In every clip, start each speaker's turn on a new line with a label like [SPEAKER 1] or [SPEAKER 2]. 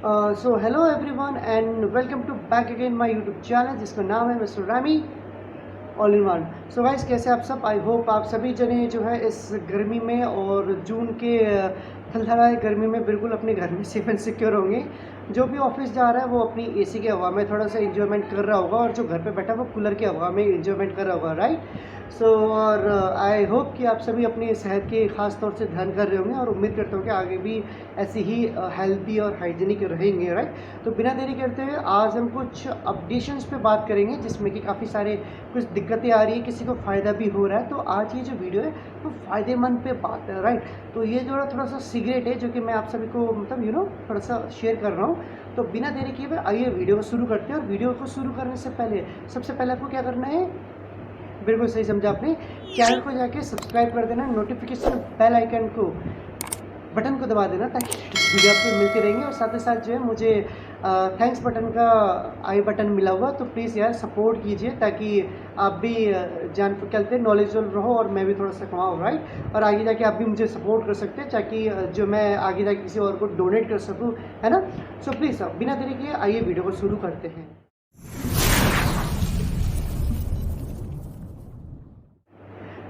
[SPEAKER 1] So hello everyone and welcome to back again my YouTube channel जिसका नाम है mister Ramy all in one. So guys, कैसे आप सब? आई होप आप सभी जने जो है इस गर्मी में और जून के थलथलाए गर्मी में बिल्कुल अपने घर में सेफ एंड सिक्योर होंगे। जो भी ऑफिस जा रहा है वो अपनी एसी की हवा में थोड़ा सा इंजॉयमेंट कर रहा होगा और जो घर पे बैठा है वो कूलर की हवा में इंजॉयमेंट कर रहा होगा, राइट? सो और आई होप कि आप सभी अपनी सेहत के ख़ास तौर से ध्यान कर रहे होंगे और उम्मीद करता हूँ कि आगे भी ऐसी ही हेल्दी और हाइजीनिक रहेंगे, राइट? तो बिना देरी करते हुए आज हम कुछ अपडेशंस पे बात करेंगे जिसमें कि काफ़ी सारे कुछ दिक्कतें आ रही है, किसी को फ़ायदा भी हो रहा है। तो आज ये जो वीडियो है वो फ़ायदेमंद पे बात है, राइट? तो ये जो थोड़ा सा सीक्रेट है जो कि मैं आप सभी को मतलब थोड़ा सा शेयर कर रहा हूँ। तो बिना देरी किए हुए आइए वीडियो को शुरू करते हैं। और वीडियो को शुरू करने से पहले सबसे पहले आपको क्या करना है, बिल्कुल सही समझा आपने, चैनल को जाके सब्सक्राइब कर देना, नोटिफिकेशन बेल आइकन को बटन को दबा देना ताकि वीडियो आपको मिलती रहेंगे। और साथ ही साथ जो है मुझे थैंक्स बटन का आई बटन मिला हुआ, तो प्लीज़ यार सपोर्ट कीजिए ताकि आप भी जान चलते नॉलेजेबल रहो और मैं भी थोड़ा सा कमाऊँ, राइट? और आगे जाके आप भी मुझे सपोर्ट कर सकते हैं ताकि जो मैं आगे जाके किसी और को डोनेट कर सकूँ, है ना? सो प्लीज़ बिना देरी किए आइए वीडियो को शुरू करते हैं।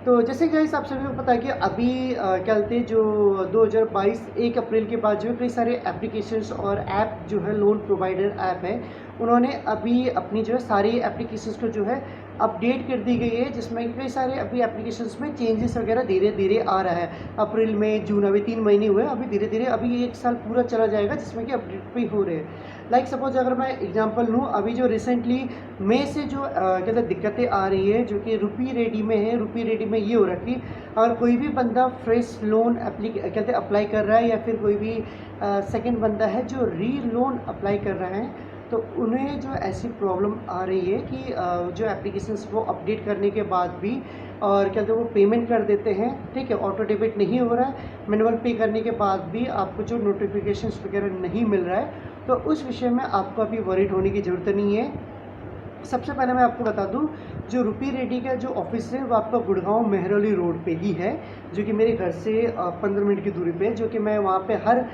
[SPEAKER 1] तो जैसे कि गाइस आप सभी को पता है कि अभी क्या बोलते हैं, जो 2022 1 अप्रैल के बाद जो है कई सारे एप्लीकेशंस और ऐप जो है लोन प्रोवाइडर ऐप है, उन्होंने अभी अपनी जो है सारी एप्लीकेशंस को जो है अपडेट कर दी गई है, जिसमें कई सारे अभी एप्लीकेशंस में चेंजेस वगैरह धीरे धीरे आ रहा है। अप्रैल मई जून अभी 3 महीने हुए, अभी धीरे धीरे अभी 1 साल पूरा चला जाएगा जिसमें कि अपडेट भी हो रहे हैं। लाइक सपोज अगर मैं एग्जांपल लूँ, अभी जो रिसेंटली मई से जो कहते हैं दिक्कतें आ रही है जो कि रुपी रेडी में है। रुपी रेडी में ये हो रहा है कि अगर कोई भी बंदा फ्रेश लोन कहते अप्लाई कर रहा है या फिर कोई भी सेकंड बंदा है जो री लोन अप्लाई कर रहा है, तो उन्हें जो ऐसी प्रॉब्लम आ रही है कि जो एप्लीकेशंस वो अपडेट करने के बाद भी और क्या कहते हैं वो पेमेंट कर देते हैं, ठीक है, ऑटो डेबिट नहीं हो रहा है, मैनुअल पे करने के बाद भी आपको जो नोटिफिकेशंस वगैरह नहीं मिल रहा है। तो उस विषय में आपको अभी वरीड होने की ज़रूरत नहीं है। सबसे पहले मैं आपको बता दूं, जो रुपी रेड्डी का जो ऑफिस है वो आपका गुड़गांव मेहरौली रोड पे ही है, जो कि मेरे घर से 15 मिनट की दूरी पे है। जो कि मैं वहाँ पे हर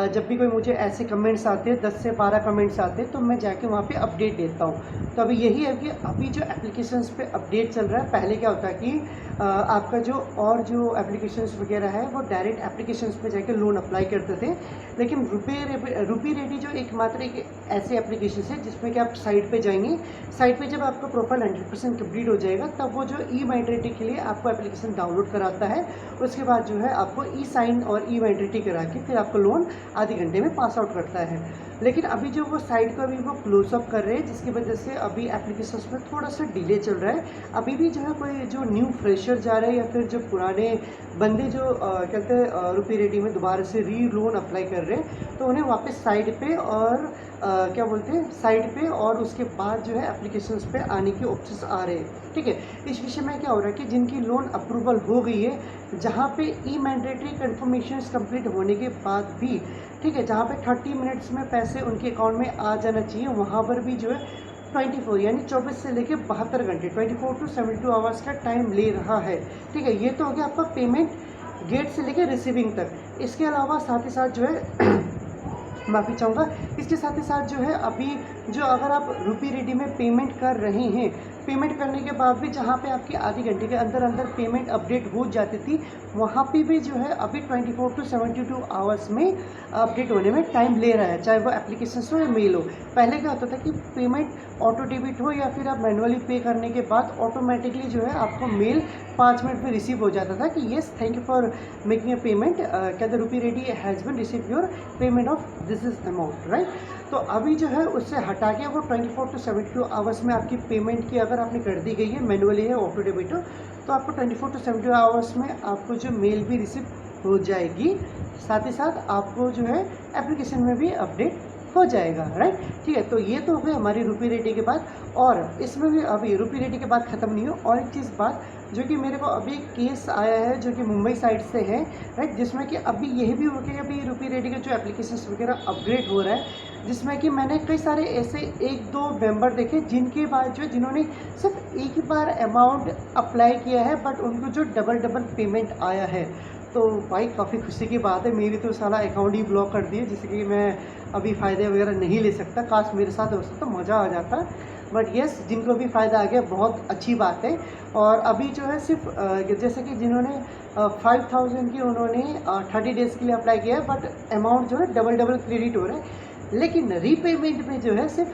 [SPEAKER 1] जब भी कोई मुझे ऐसे कमेंट्स आते हैं, 10 से 12 कमेंट्स आते हैं, तो मैं जाके वहाँ पे अपडेट देता हूँ। तो अभी यही है कि अभी जो एप्लीकेशंस पे अपडेट चल रहा है, पहले क्या होता है कि आपका जो एप्लीकेशंस वगैरह है वो डायरेक्ट एप्लीकेशंस पे जाके लोन अप्लाई करते थे। लेकिन रुपी रेडी जो एकमात्र एक ऐसे एप्लीकेशन है जिसमें कि आप साइट पे जाएंगे, साइट पे जब आपका प्रोफाइल 100% कंप्लीट हो जाएगा तब वो जो ई माइग्रेटी के लिए आपको एप्लीकेशन डाउनलोड कराता है। उसके बाद जो है आपको ई साइन और ई माइग्रेटी करा के फिर आपको लोन आधे घंटे में पास आउट करता है। लेकिन अभी जो वो साइट को अभी वो क्लोज अप कर रहे हैं, जिसकी वजह से अभी एप्लीकेशन में थोड़ा सा डिले चल रहा है। अभी भी जो है कोई जो न्यू फ्रेशर जा रहे हैं या फिर जो पुराने बंदे जो कहते हैं रुपी रेडी में दोबारा से री लोन अप्लाई कर रहे हैं, तो उन्हें वापस साइट पे और क्या बोलते हैं साइट पे और उसके बाद जो है एप्लीकेशंस पे आने के ऑप्शंस आ रहे हैं, ठीक है। इस विषय में क्या हो रहा है कि जिनकी लोन अप्रूवल हो गई है, जहाँ पे ई मैंडेटरी कन्फर्मेशन कंप्लीट होने के बाद भी, ठीक है, जहाँ पे 30 मिनट्स में पैसे उनके अकाउंट में आ जाना चाहिए, वहाँ पर भी जो है 24 यानी 24 से लेकर 72 घंटे 24 टू 72 आवर्स का टाइम ले रहा है, ठीक है। ये तो हो गया आपका पेमेंट गेट से लेकर रिसीविंग तक। इसके अलावा साथ ही साथ जो है माफ़ी चाहूँगा, इसके साथ ही साथ जो है अभी जो अगर आप रुपी रेडी में पेमेंट कर रहे हैं, पेमेंट करने के बाद भी जहाँ पे आपकी आधे घंटे के अंदर अंदर पेमेंट अपडेट हो जाती थी, वहाँ पे भी जो है अभी 24 टू 72 आवर्स में अपडेट होने में टाइम ले रहा है, चाहे वो एप्लीकेशन हो या मेल हो। पहले क्या होता था कि पेमेंट ऑटो डेबिट हो या फिर आप मैनुअली पे करने के बाद ऑटोमेटिकली जो है आपको मेल 5 मिनट में रिसीव हो जाता था कि yes thank you for making a payment, क्या the rupee ready has been receive your payment of this is amount, right? तो अभी जो है उससे हटा के वो 24 टू 72 आवर्स में आपकी पेमेंट की अगर आपने कर दी गई है, मैनुअली है ऑटो डेबिट हो, तो आपको 24 टू 72 आवर्स में आपको जो मेल भी रिसीव हो जाएगी, साथ ही साथ आपको जो है एप्लीकेशन में भी अपडेट हो जाएगा, राइट? ठीक है, तो ये तो हो गई हमारी रुपी रेडी के बाद। और इसमें भी अभी रुपी रेडी के बाद ख़त्म नहीं हो, और एक चीज़ बात जो कि मेरे को अभी केस आया है जो कि मुंबई साइड से है, राइट, जिसमें कि अभी यही भी हो गया अभी रुपी रेडी का जो एप्लीकेशन वगैरह अपग्रेड हो रहा है, जिसमें कि मैंने कई सारे ऐसे 1-2 मेंबर देखे जिनके बाद जो जिन्होंने सिर्फ एक ही बार अमाउंट अप्लाई किया है बट उनको जो डबल पेमेंट आया है। तो भाई काफ़ी खुशी की बात है। मेरी तो साला अकाउंट ही ब्लॉक कर दिए, जिससे कि मैं अभी फ़ायदे वगैरह नहीं ले सकता। काश मेरे साथ हो सकता तो मज़ा आ जाता। बट येस, जिनको भी फ़ायदा आ गया बहुत अच्छी बात है। और अभी जो है सिर्फ जैसे कि जिन्होंने 5000 की उन्होंने 30 डेज़ के लिए अप्लाई किया है, बट अमाउंट जो है डबल डबल क्रेडिट हो रहा है। लेकिन रीपेमेंट में जो है सिर्फ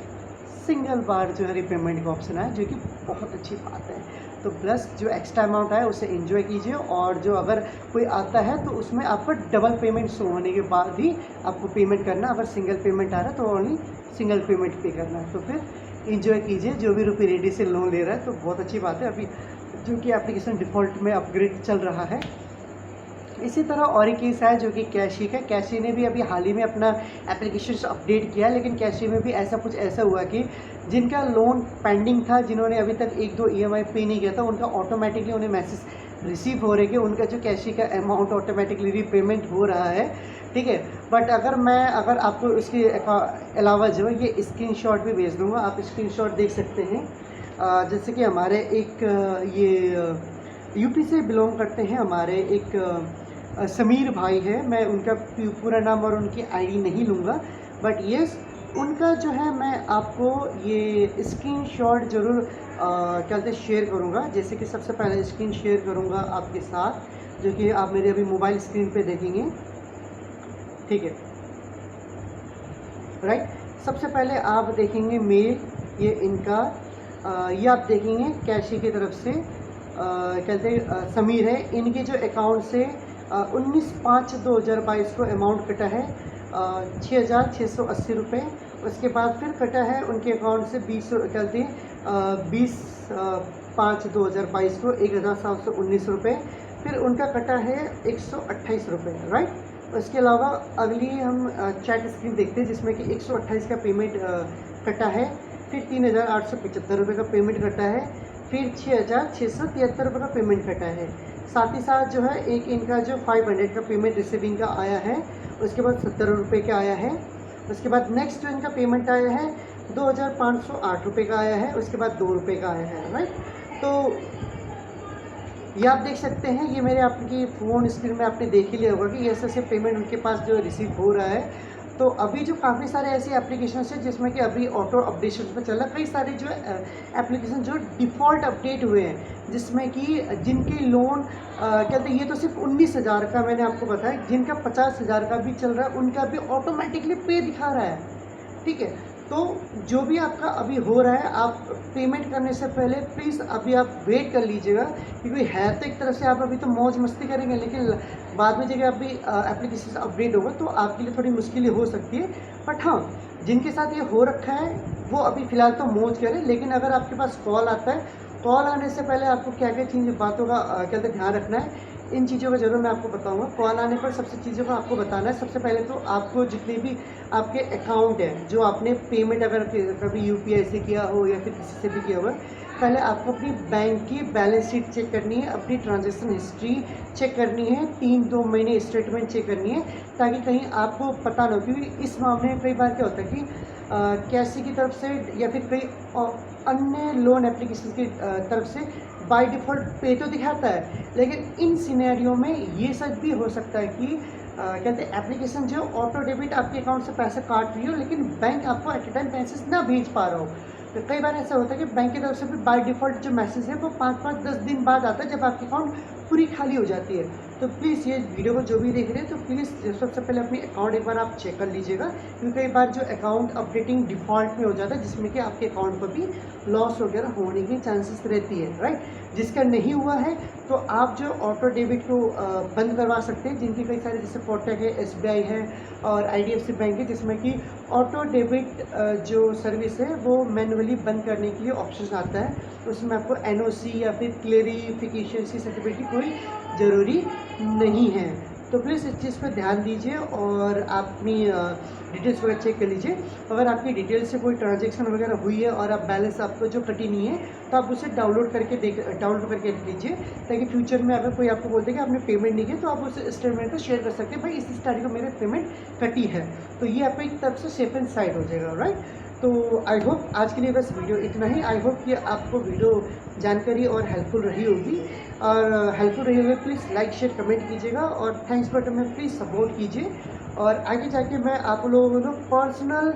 [SPEAKER 1] सिंगल बार जो है रीपेमेंट का ऑप्शन है, जो कि बहुत अच्छी बात है। तो प्लस जो एक्स्ट्रा अमाउंट है उसे एंजॉय कीजिए, और जो अगर कोई आता है तो उसमें आपको डबल पेमेंट शो होने के बाद ही आपको पेमेंट करना। अगर सिंगल पेमेंट आ रहा है तो ओनली सिंगल पेमेंट पे करना है। तो फिर एंजॉय कीजिए जो भी रुपये रेडी से लोन ले रहा है, तो बहुत अच्छी बात है। अभी जो कि एप्लीकेशन डिफ़ॉल्ट में अपग्रेड चल रहा है। इसी तरह और एक केस है जो कि कैशी का। कैशी ने भी अभी हाल ही में अपना एप्लीकेशन अपडेट किया, लेकिन कैशी में भी ऐसा हुआ कि जिनका लोन पेंडिंग था, जिन्होंने अभी तक 1-2 EMI पे नहीं किया था, उनका ऑटोमेटिकली उन्हें मैसेज रिसीव हो रहे कि उनका जो कैशी का अमाउंट ऑटोमेटिकली रीपेमेंट हो रहा है, ठीक है। बट अगर आपको इसके अलावा जो है ये स्क्रीनशॉट भी भेज दूँगा, आप स्क्रीनशॉट देख सकते हैं। जैसे कि हमारे एक ये यूपी से बिलोंग करते हैं, हमारे एक समीर भाई है। मैं उनका पूरा नाम और उनकी आईडी नहीं लूँगा, बट येस, उनका जो है मैं आपको ये स्क्रीनशॉट ज़रूर कहते शेयर करूँगा। जैसे कि सबसे पहले स्क्रीन शेयर करूँगा आपके साथ, जो कि आप मेरे अभी मोबाइल स्क्रीन पे देखेंगे, ठीक है, राइट। सबसे पहले आप देखेंगे मेल, ये इनका ये आप देखेंगे कैशी की तरफ से कहते समीर है। इनके जो अकाउंट से 19/5/2022 को अमाउंट कटा है 6,680 रुपये। उसके बाद फिर कटा है उनके अकाउंट से 20/5/2022 को 1,719 रुपये। फिर उनका कटा है 128 रुपये, राइट। उसके अलावा अगली हम चैट स्क्रीन देखते हैं, जिसमें कि 128 का पेमेंट कटा है। फिर 3,875 रुपये का पेमेंट कटा है। फिर 6,673 रुपये का पेमेंट कटा है। साथ ही साथ जो है एक इनका जो 500 का पेमेंट रिसीविंग का आया है। उसके बाद 70 रुपये का आया है। उसके बाद नेक्स्ट जो इनका पेमेंट आया है 2,508 रुपये का आया है। उसके बाद 2 रुपये का आया है, राइट। तो ये आप देख सकते हैं, ये मेरे आपकी फ़ोन स्क्रीन में आपने देख ही लिया होगा कि ऐसे पेमेंट उनके पास जो रिसीव हो रहा है। तो अभी जो काफ़ी सारे ऐसे एप्लीकेशन है जिसमें कि अभी ऑटो अपडेशन पे चल रहा है। कई सारे जो एप्लीकेशन जो डिफ़ॉल्ट अपडेट हुए हैं, जिसमें कि जिनके लोन कहते हैं, ये तो सिर्फ 19,000 का मैंने आपको बताया, जिनका 50,000 का भी चल रहा है उनका भी ऑटोमेटिकली पे दिखा रहा है, ठीक है। तो जो भी आपका अभी हो रहा है, आप पेमेंट करने से पहले प्लीज़ अभी आप वेट कर लीजिएगा, क्योंकि है तो एक तरह से आप अभी तो मौज मस्ती करेंगे, लेकिन बाद में जगह अभी एप्लीकेशन अपडेट होगा तो आपके लिए थोड़ी मुश्किलें हो सकती है। बट हाँ, जिनके साथ ये हो रखा है वो अभी फ़िलहाल तो मौज करें। लेकिन अगर आपके पास कॉल आता है, कॉल आने से पहले आपको क्या क्या चीज़ बातों का कहते ध्यान रखना है, इन चीज़ों का ज़रूर मैं आपको बताऊंगा। कॉल आने पर सबसे चीज़ों को आपको बताना है। सबसे पहले तो आपको जितने भी आपके अकाउंट है, जो आपने पेमेंट अगर कभी UPI से किया हो या फिर किसी से भी किया हुआ, पहले आपको अपनी बैंक की बैलेंस शीट चेक करनी है, अपनी ट्रांजैक्शन हिस्ट्री चेक करनी है, 3-2 महीने स्टेटमेंट चेक करनी है, ताकि कहीं आपको पता ना हो। क्योंकि इस मामले में कई बार क्या होता है कि कैशी की तरफ से या फिर कई अन्य लोन एप्लीकेशन की तरफ से बाय डिफ़ॉल्ट पे तो दिखाता है, लेकिन इन सिनेरियो में ये सच भी हो सकता है कि कहते हैं एप्लीकेशन जो ऑटो डेबिट आपके अकाउंट से पैसे काट रही हो, लेकिन बैंक आपको एट ए टाइम पैसे ना भेज पा रहा हो। तो कई बार ऐसा होता है कि बैंक की तरफ से भी बाय डिफ़ॉल्ट जो मैसेज है वो 5-5-10 दिन बाद आता है, जब आपकी अकाउंट पूरी खाली हो जाती है। तो प्लीज़ ये वीडियो को जो भी देख रहे हैं, तो प्लीज़ सबसे पहले अपनी अकाउंट एक बार आप चेक कर लीजिएगा, क्योंकि कई बार जो अकाउंट अपडेटिंग डिफ़ॉल्ट में हो जाता है, जिसमें कि आपके अकाउंट पर भी लॉस वगैरह होने की चांसेस रहती है, राइट। जिसका नहीं हुआ है तो आप जो ऑटो डेबिट को बंद करवा सकते हैं, जिनकी कई सारे जैसे कोटक है, SBI है और IDFC बैंक है, जिसमें कि ऑटो डेबिट जो सर्विस है वो मैनुअली बंद करने के लिए ऑप्शन आता है। उसमें आपको NOC या फिर क्लेरिफिकेशन की सर्टिफिकेट की कोई ज़रूरी नहीं है। तो प्लीज़ इस चीज़ पर ध्यान दीजिए और आप अपनी डिटेल्स वगैरह चेक कर लीजिए। अगर आपकी डिटेल से कोई ट्रांजैक्शन वगैरह हुई है और आप बैलेंस आपको जो कटी नहीं है, तो आप उसे डाउनलोड करके रख लीजिए, ताकि फ्यूचर में अगर कोई आपको बोलते हैं कि आपने पेमेंट नहीं किया, तो आप उस स्टेटमेंट को शेयर कर सकते हैं, भाई इस तारीख को मेरे पेमेंट कटी है। तो ये आपको एक तरफ से सेफ एंड साइड हो जाएगा, राइट। तो आई होप आज के लिए बस वीडियो इतना ही। आई होप कि आपको वीडियो जानकारी और हेल्पफुल रही होगी। और हेल्पफुल रही होगी प्लीज़ लाइक शेयर कमेंट कीजिएगा और थैंक्स बटन में प्लीज़ सपोर्ट कीजिए। और आगे जाके मैं आप लोगों को पर्सनल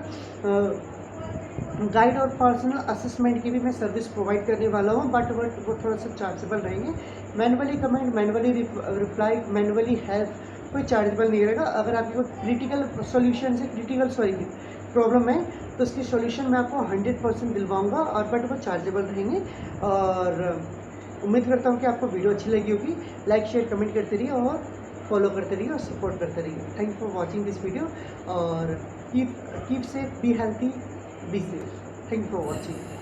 [SPEAKER 1] गाइड और पर्सनल असेसमेंट की भी मैं सर्विस प्रोवाइड करने वाला हूँ, बट वो थोड़ा सा चार्जेबल रहेंगे। Manually comment, manually reply, manually help कोई चार्जेबल नहीं रहेगा। अगर आपकी कोई क्रिटिकल सॉल्यूशन से प्रॉब्लम है तो उसकी सॉल्यूशन मैं आपको 100% दिलवाऊंगा, और बट वो चार्जेबल रहेंगे। और उम्मीद करता हूँ कि आपको वीडियो अच्छी लगी होगी। लाइक शेयर कमेंट करते रहिए और फॉलो करते रहिए और सपोर्ट करते रहिए। Thank you for watching this video और keep safe, be healthy, be safe. Thank you for watching.